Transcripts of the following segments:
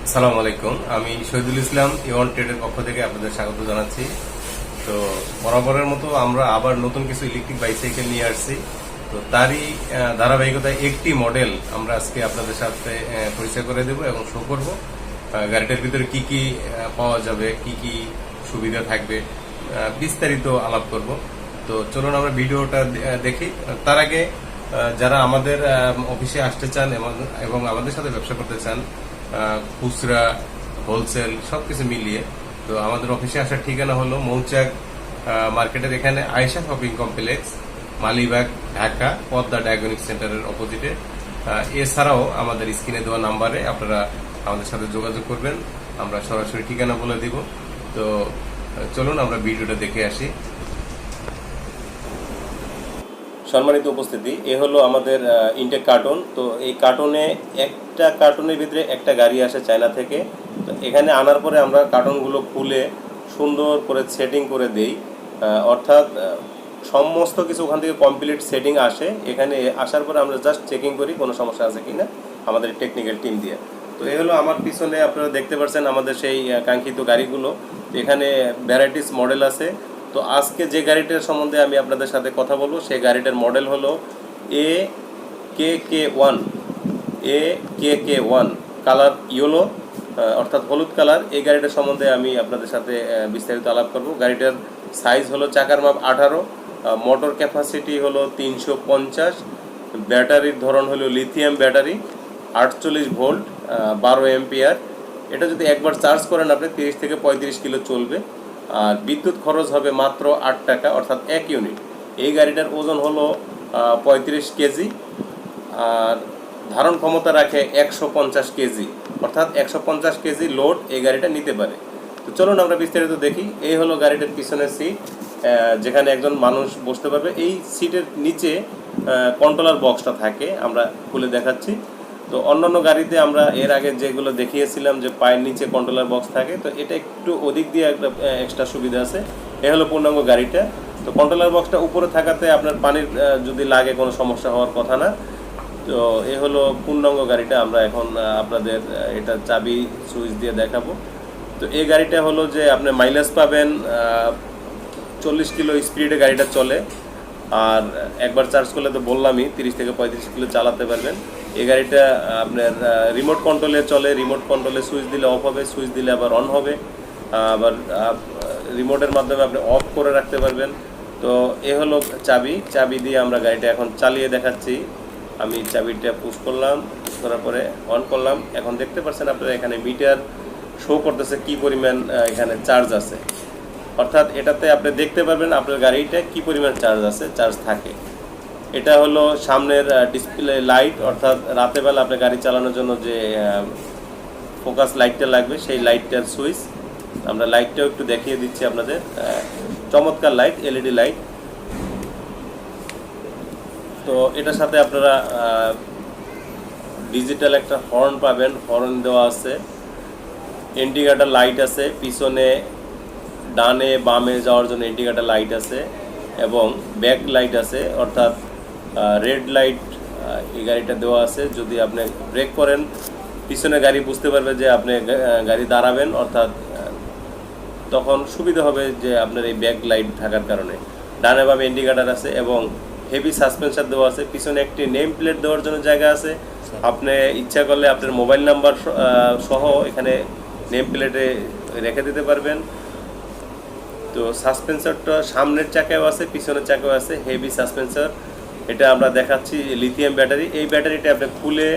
আসসালামু আলাইকুম। আমি শহীদুল ইসলাম ইওয়ান ট্রেডের পক্ষ থেকে আপনাদের স্বাগত জানাচ্ছি। তো বরাবরের মতো আমরা আবার নতুন কিছু ইলেকট্রিক বাইসাইকেল নিয়ে আসছি। তো তারই ধারাবাহিকতায় একটি মডেল আমরা আজকে আপনাদের সাথে পরিচয় করে দেব এবং শো করব। গাড়িটার ভিতরে কি কি পাওয়া যাবে, কি কি সুবিধা থাকবে, বিস্তারিত আলাপ করব। তো চলুন আমরা ভিডিওটা দেখি। তার আগে যারা আমাদের অফিসে আসতে চান এবং আমাদের সাথে ব্যবসা করতে চান, খুচরা হোলসেল সবকিছু মিলিয়ে, তো আমাদের অফিসে আসার ঠিকানা হলো মৌচাক মার্কেটের এখানে Ayesha shopping complex, Malibagh, Dhaka, Padma diagnostic সেন্টারের অপোজিটে। এছাড়াও আমাদের স্ক্রিনে দেওয়া নাম্বারে আপনারা আমাদের সাথে যোগাযোগ করবেন, আমরা সরাসরি ঠিকানা বলে দিব। তো চলুন আমরা ভিডিওটা দেখে আসি। সম্মানিত উপস্থিতি, এ হলো আমাদের ইনটেক কার্টুন। তো এই কার্টুনে একটা কার্টুনের ভিতরে একটা গাড়ি আসে চায়না থেকে। তো এখানে আনার পরে আমরা কার্টুনগুলো খুলে সুন্দর করে সেটিং করে দেই, অর্থাৎ সমস্ত কিছু ওখান থেকে কমপ্লিট সেটিং আসে। এখানে আসার পরে আমরা জাস্ট চেকিং করি কোনো সমস্যা আছে কিনা আমাদের টেকনিক্যাল টিম দিয়ে। তো এই হলো আমার পিছনে আপনারা দেখতে পাচ্ছেন আমাদের সেই কাঙ্ক্ষিত গাড়িগুলো। এখানে ভ্যারাইটিস মডেল আছে। তো আজকে যে গাড়িটার সম্বন্ধে আমি আপনাদের সাথে কথা বলবো সেই গাড়িটার মডেল হলো AKK1। AKK1 কালার ইয়েলো, অর্থাৎ হলুদ কালার। এই গাড়িটার সম্বন্ধে আমি আপনাদের সাথে বিস্তারিত আলাপ করব। গাড়িটার সাইজ হলো চাকার মাপ 18, মোটর ক্যাপাসিটি হলো 350, ব্যাটারির ধরন হলো লিথিয়াম ব্যাটারি, 48 ভোল্ট, 12 এম্পিয়ার। এটা যদি একবার চার্জ করেন আপনি 30 থেকে 35 কিলো চলবে। আর বিদ্যুৎ খরচ হবে মাত্র 8 টাকা, অর্থাৎ 1 ইউনিট। এই গাড়িটার ওজন হলো 35 কেজি, আর ধারণ ক্ষমতা রাখে 150 কেজি, অর্থাৎ 150 কেজি লোড এই গাড়িটা নিতে পারে। তো চলুন আমরা বিস্তারিত দেখি। এই হলো গাড়িটার পিছনের সিট, যেখানে একজন মানুষ বসতে পারবে। এই সিটের নিচে কন্ট্রোলার বক্সটা থাকে, আমরা খুলে দেখাচ্ছি। তো অন্যান্য গাড়িতে আমরা এর আগে যেগুলো দেখিয়েছিলাম যে পায়ের নিচে কন্ট্রোলার বক্স থাকে, তো এটা একটু ওদিক দিয়ে একটা এক্সট্রা সুবিধা আছে। এ হলো পূর্ণাঙ্গ গাড়িটা। তো কন্ট্রোলার বক্সটা উপরে থাকাতে আপনার পানির যদি লাগে কোনো সমস্যা হওয়ার কথা না। তো এ হলো পূর্ণাঙ্গ গাড়িটা। আমরা এখন আপনাদের এটা চাবি সুইচ দিয়ে দেখাবো। তো এই গাড়িটা হলো যে আপনি মাইলেজ পাবেন 40 কিলো স্পিডে গাড়িটা চলে। আর একবার চার্জ করলে তো বললামই 30 থেকে 35 কিলো চালাতে পারবেন। এই গাড়িটা আপনার রিমোট কন্ট্রোলে চলে। রিমোট কন্ট্রোলে সুইচ দিলে অফ হবে, সুইচ দিলে আবার অন হবে। আবার রিমোটের মাধ্যমে আপনি অফ করে রাখতে পারবেন। তো এ হলো চাবি। চাবি দিয়ে আমরা গাড়িটা এখন চালিয়ে দেখাচ্ছি। আমি চাবিটা পুশ করলাম, পুশ করার পরে অন করলাম। এখন দেখতে পাচ্ছেন আপনারা এখানে মিটার শো করতেছে কি পরিমাণ এখানে চার্জ আছে, অর্থাৎ এটাতে আপনি দেখতে পারবেন আপনার গাড়িটা কি পরিমাণ চার্জ আছে, চার্জ থাকে। এটা হলো সামনের ডিসপ্লে লাইট, অর্থাৎ রাতের বেলা আপনার গাড়ি চালানোর জন্য যে ফোকাস লাইটটা লাগবে সেই লাইটটার সুইচ। আমরা লাইটটাও একটু দেখিয়ে দিচ্ছি আপনাদের। চমৎকার লাইট, এলইডি লাইট। তো এটার সাথে আপনারা ডিজিটাল একটা হর্ন পাবেন, হর্ন দেওয়া আছে। ইন্ডিকেটর লাইট আছে, পিছনে ডানে বামে যাওয়ার জন্য ইন্ডিকেটর লাইট আছে এবং ব্যাক লাইট আছে, অর্থাৎ রেড লাইট এই গাড়িটা দেওয়া আছে। যদি আপনি ব্রেক করেন পিছনে গাড়ি বুঝতে পারবে যে আপনি গাড়ি দাঁড়াবেন, অর্থাৎ তখন সুবিধা হবে যে আপনার এই ব্যাক লাইট থাকার কারণে। ডানে বামে ইন্ডিকেটর আছে এবং হেভি সাসপেনশন দেওয়া আছে। পিছনে একটি নেম প্লেট দেওয়ার জন্য জায়গা আছে। আপনি ইচ্ছা করলে আপনার মোবাইল নাম্বার সহ এখানে নেম প্লেটে রেখে দিতে পারবেন। তো সাসপেন্সারটা সামনের চাকাও আছে, পিছনের চাকাও আছে, হেভি সাসপেন্সার। এটা আমরা দেখাচ্ছি লিথিয়াম ব্যাটারি। এই ব্যাটারিটা আপনি খুলে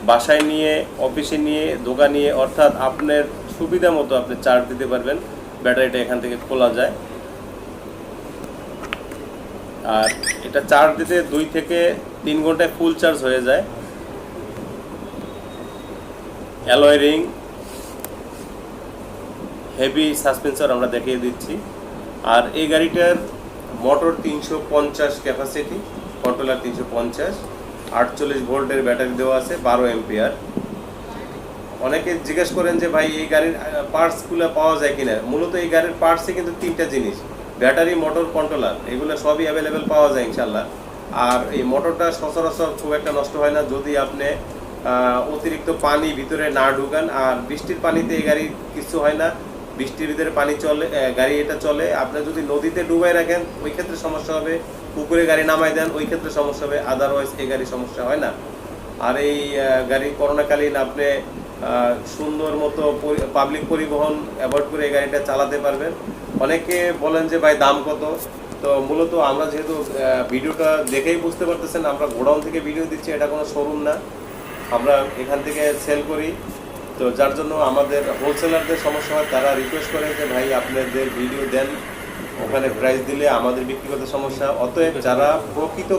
বাসায় নিয়ে, অফিসে নিয়ে, দোকান নিয়ে, অর্থাৎ আপনার সুবিধা মতো আপনি চার্জ দিতে পারবেন। ব্যাটারিটা এখান থেকে খোলা যায়। আর এটা চার্জ দিতে 2 থেকে 3 ঘন্টায় ফুল চার্জ হয়ে যায়। অ্যালয় রিং, হেভি সাসপেন্সর আমরা দেখিয়ে দিচ্ছি। আর এই গাড়িটার মোটর 350 ক্যাপাসিটি, কন্ট্রোলার 350, 48 ভোল্টের ব্যাটারি দেওয়া আছে, 12 এম্পিয়ার। অনেকে জিজ্ঞেস করেন যে ভাই এই গাড়ির পার্টসগুলো পাওয়া যায় কিনা। মূলত এই গাড়ির পার্টসে কিন্তু 3টা জিনিস, ব্যাটারি, মোটর, কন্ট্রোলার, এগুলো সবই অ্যাভেলেবেল পাওয়া যায় ইনশাল্লাহ। আর এই মোটরটা সচরাচর খুব একটা নষ্ট হয় না। যদি আপনি অতিরিক্ত পানি ভিতরে না ঢুকান। আর বৃষ্টির পানিতে এই গাড়ি কিছু হয় না, বৃষ্টির ভিতরে পানি চলে গাড়ি এটা চলে। আপনি যদি নদীতে ডুবাই রাখেন ওই ক্ষেত্রে সমস্যা হবে, পুকুরে গাড়ি নামাই দেন ওই ক্ষেত্রে সমস্যা হবে, আদারওয়াইজ এই গাড়ি সমস্যা হয় না। আর এই গাড়ি করোনাকালীন আপনি সুন্দর মতো পাবলিক পরিবহন অ্যাভয়েড করে এই গাড়িটা চালাতে পারবেন। অনেকে বলেন যে ভাই দাম কত, তো মূলত আমরা যেহেতু ভিডিওটা দেখেই বুঝতে পারতেছেন আমরা গোডাউন থেকে ভিডিও দিচ্ছি, এটা কোনো শোরুম না, আমরা এখান থেকে সেল করি। তো যার জন্য আমাদের হোলসেলারদের সমস্যা হয়, তারা রিকোয়েস্ট করে যে ভাই আপনাদের ভিডিও দেন, ওখানে প্রাইস দিলে আমাদের বিক্রি করতে সমস্যা। অতএব যারা প্রকৃত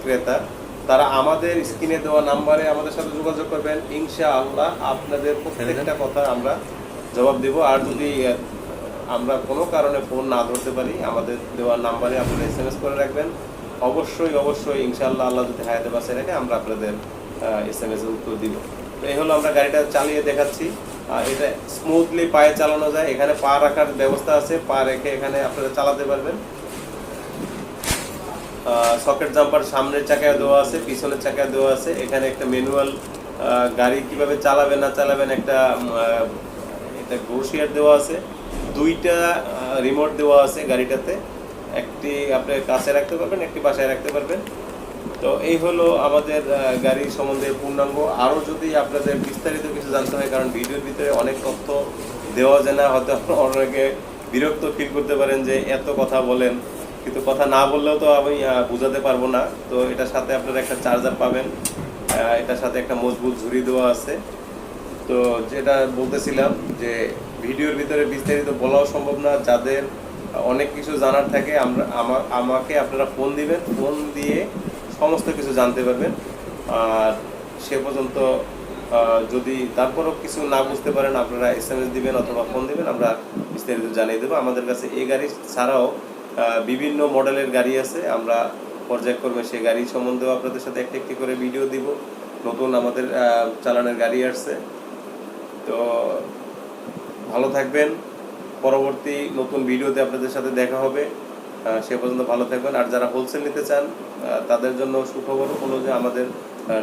ক্রেতা তারা আমাদের স্ক্রিনে দেওয়া নাম্বারে আমাদের সাথে যোগাযোগ করবেন, ইনশাআল্লাহ আপনাদের প্রত্যেকটা কথা আমরা জবাব দেব। আর যদি আমরা কোনো কারণে ফোন না ধরতে পারি আমাদের দেওয়া নাম্বারে আপনারা SMS করে রাখবেন, অবশ্যই অবশ্যই ইনশাআল্লাহ আল্লাহ যদি হায়াতে বাঁচিয়ে রাখে আমরা আপনাদের SMS এর উত্তর দিব। তো এই হলো আমরা গাড়িটা চালিয়ে দেখাচ্ছি। এটা স্মুথলি পায়ে চালানো যায়, এখানে পা রাখার ব্যবস্থা আছে, পা রেখে এখানে আপনারা চালাতে পারবেন। সকেট জাম্পার সামনের চাকায় দেওয়া আছে, পিছনের চাকায় দেওয়া আছে। এখানে একটা ম্যানুয়াল গাড়ি কিভাবে চালাবেন না চালাবেন একটা এটা গ্রোশিয়ার দেওয়া আছে, দুইটা রিমোট দেওয়া আছে গাড়িটাতে, একটি আপনি কাছে রাখতে পারবেন, একটি বাসায় রাখতে পারবেন। তো এই হলো আমাদের গাড়ি সম্বন্ধে পূর্ণাঙ্গ। আরও যদি আপনাদের বিস্তারিত কিছু জানতে হয়, কারণ ভিডিওর ভিতরে অনেক তথ্য দেওয়া যায় না, হয়তো অনেকে বিরক্ত ফিল করতে পারেন যে এত কথা বলেন, কিন্তু কথা না বললেও তো আমি বোঝাতে পারবো না। তো এটার সাথে আপনারা একটা চার্জার পাবেন, এটার সাথে একটা মজবুত ঝুড়ি দেওয়া আছে। তো যেটা বলতেছিলাম যে ভিডিওর ভিতরে বিস্তারিত বলাও সম্ভব না, যাদের অনেক কিছু জানার থাকে আমাকে আপনারা ফোন দিবেন, ফোন দিয়ে সমস্ত কিছু জানতে পারবেন। আর সে পর্যন্ত যদি তারপরও কিছু না বুঝতে পারেন আপনারা SMS দিবেন অথবা ফোন দিবেন, আমরা বিস্তারিত জানিয়ে দেবো। আমাদের কাছে এই গাড়ি ছাড়াও বিভিন্ন মডেলের গাড়ি আছে, আমরা পর্যায়ক্রমে সেই গাড়ি সম্বন্ধেও আপনাদের সাথে একটি একটি করে ভিডিও দিব। নতুন আমাদের চালানের গাড়ি আসছে। তো ভালো থাকবেন, পরবর্তী নতুন ভিডিওতে আপনাদের সাথে দেখা হবে। সে পর্যন্ত ভালো থাকবেন। আর যারা হোলসেল নিতে চান তাদের জন্য সুখবর হলো যে আমাদের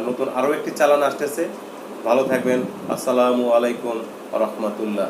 নতুন আরও একটি চালান আসতেছে। ভালো থাকবেন। আসসালামু আলাইকুম ওয়া রাহমাতুল্লাহ।